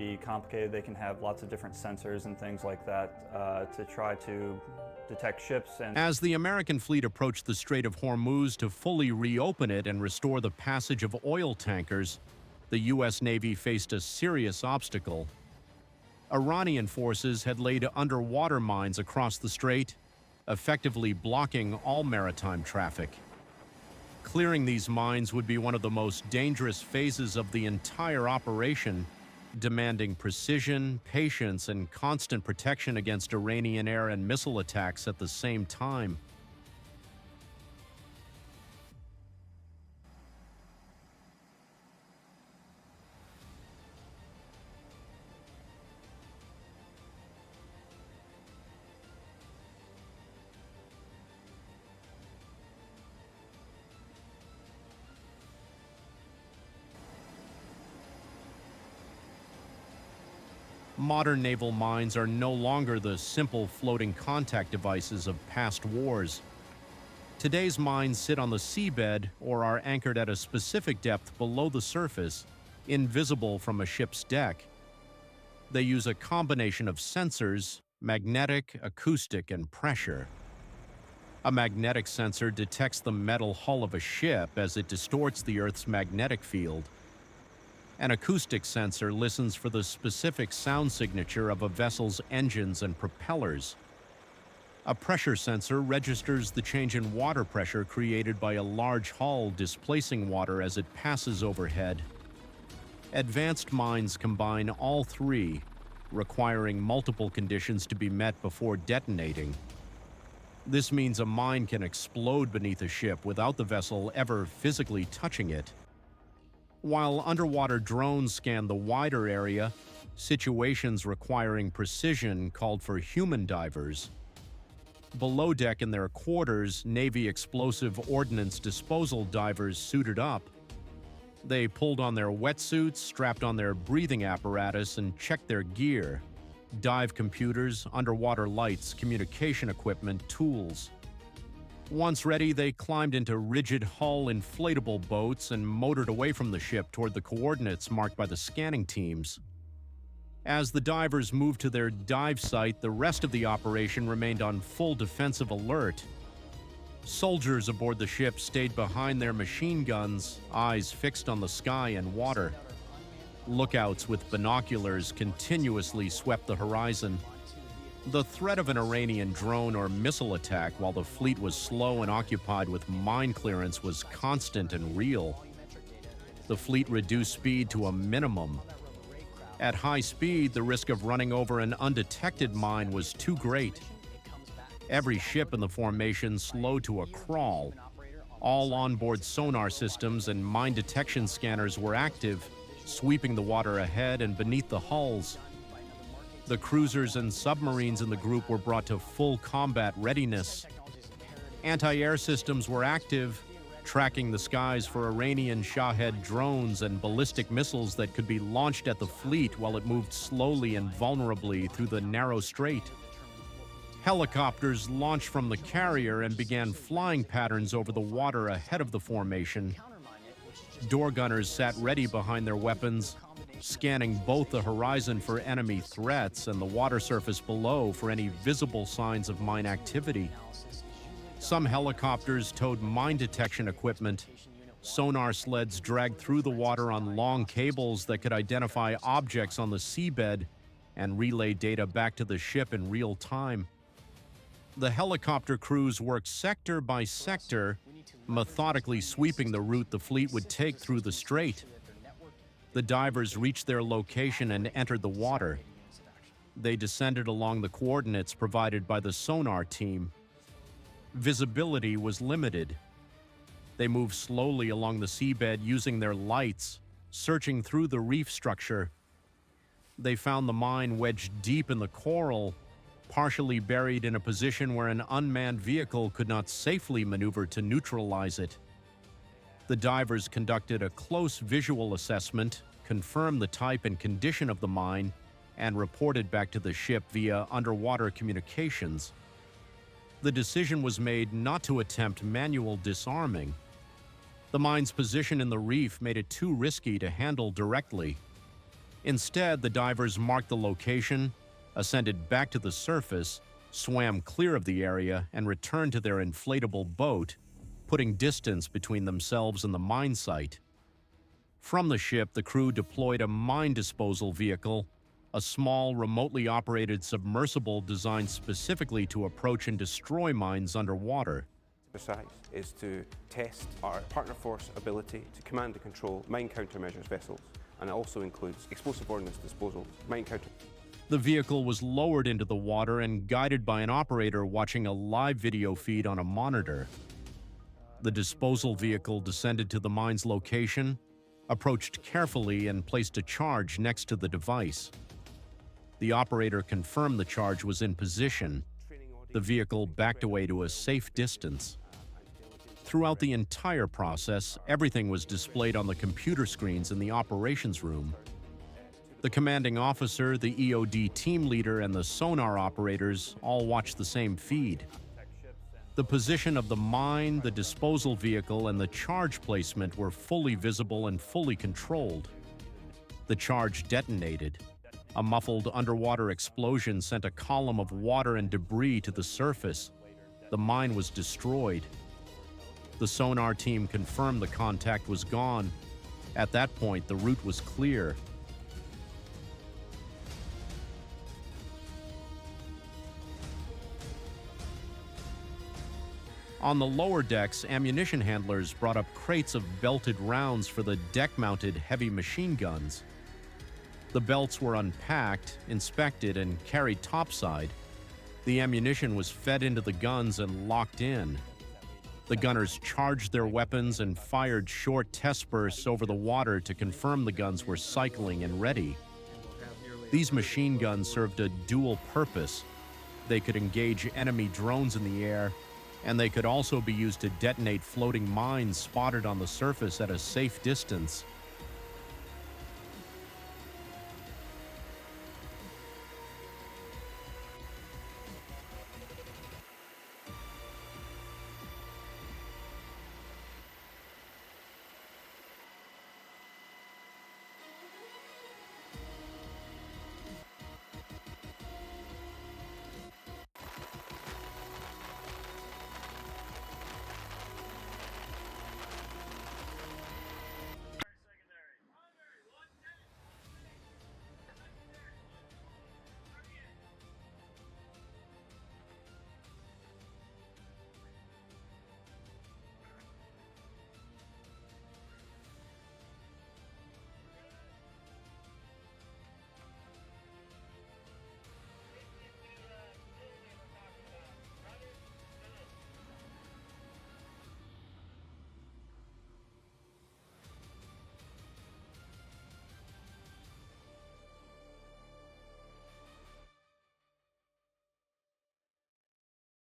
be complicated. They can have lots of different sensors and things like that to try to detect ships. And as the American fleet approached the Strait of Hormuz to fully reopen it and restore the passage of oil tankers, the U.S. Navy faced a serious obstacle. Iranian forces had laid underwater mines across the strait, effectively blocking all maritime traffic. Clearing these mines would be one of the most dangerous phases of the entire operation, demanding precision, patience, and constant protection against Iranian air and missile attacks at the same time. Modern naval mines are no longer the simple floating contact devices of past wars. Today's mines sit on the seabed or are anchored at a specific depth below the surface, invisible from a ship's deck. They use a combination of sensors, magnetic, acoustic, and pressure. A magnetic sensor detects the metal hull of a ship as it distorts the Earth's magnetic field. An acoustic sensor listens for the specific sound signature of a vessel's engines and propellers. A pressure sensor registers the change in water pressure created by a large hull displacing water as it passes overhead. Advanced mines combine all three, requiring multiple conditions to be met before detonating. This means a mine can explode beneath a ship without the vessel ever physically touching it. While underwater drones scan the wider area, situations requiring precision called for human divers. Below deck in their quarters, Navy explosive ordnance disposal divers suited up. They pulled on their wetsuits, strapped on their breathing apparatus, and checked their gear: dive computers, underwater lights, communication equipment, tools. Once ready, they climbed into rigid hull inflatable boats and motored away from the ship toward the coordinates marked by the scanning teams. As the divers moved to their dive site, the rest of the operation remained on full defensive alert. Soldiers aboard the ship stayed behind their machine guns, eyes fixed on the sky and water. Lookouts with binoculars continuously swept the horizon. The threat of an Iranian drone or missile attack while the fleet was slow and occupied with mine clearance was constant and real. The fleet reduced speed to a minimum. At high speed, the risk of running over an undetected mine was too great. Every ship in the formation slowed to a crawl. All onboard sonar systems and mine detection scanners were active, sweeping the water ahead and beneath the hulls. The cruisers and submarines in the group were brought to full combat readiness. Anti-air systems were active, tracking the skies for Iranian Shahed drones and ballistic missiles that could be launched at the fleet while it moved slowly and vulnerably through the narrow strait. Helicopters launched from the carrier and began flying patterns over the water ahead of the formation. Door gunners sat ready behind their weapons, scanning both the horizon for enemy threats and the water surface below for any visible signs of mine activity. Some helicopters towed mine detection equipment. Sonar sleds dragged through the water on long cables that could identify objects on the seabed and relay data back to the ship in real time. The helicopter crews worked sector by sector, methodically sweeping the route the fleet would take through the strait. The divers reached their location and entered the water. They descended along the coordinates provided by the sonar team. Visibility was limited. They moved slowly along the seabed using their lights, searching through the reef structure. They found the mine wedged deep in the coral, partially buried in a position where an unmanned vehicle could not safely maneuver to neutralize it. The divers conducted a close visual assessment, confirmed the type and condition of the mine, and reported back to the ship via underwater communications. The decision was made not to attempt manual disarming. The mine's position in the reef made it too risky to handle directly. Instead, the divers marked the location, ascended back to the surface, swam clear of the area, and returned to their inflatable boat, putting distance between themselves and the mine site. From the ship, the crew deployed a mine disposal vehicle, a small, remotely operated submersible designed specifically to approach and destroy mines underwater. Besides, is to test our partner force ability to command and control mine countermeasures vessels, and it also includes explosive ordnance disposal, mine counter. The vehicle was lowered into the water and guided by an operator watching a live video feed on a monitor. The disposal vehicle descended to the mine's location, approached carefully, and placed a charge next to the device. The operator confirmed the charge was in position. The vehicle backed away to a safe distance. Throughout the entire process, everything was displayed on the computer screens in the operations room. The commanding officer, the EOD team leader, and the sonar operators all watched the same feed. The position of the mine, the disposal vehicle, and the charge placement were fully visible and fully controlled. The charge detonated. A muffled underwater explosion sent a column of water and debris to the surface. The mine was destroyed. The sonar team confirmed the contact was gone. At that point, the route was clear. On the lower decks, ammunition handlers brought up crates of belted rounds for the deck-mounted heavy machine guns. The belts were unpacked, inspected, and carried topside. The ammunition was fed into the guns and locked in. The gunners charged their weapons and fired short test bursts over the water to confirm the guns were cycling and ready. These machine guns served a dual purpose. They could engage enemy drones in the air, and they could also be used to detonate floating mines spotted on the surface at a safe distance.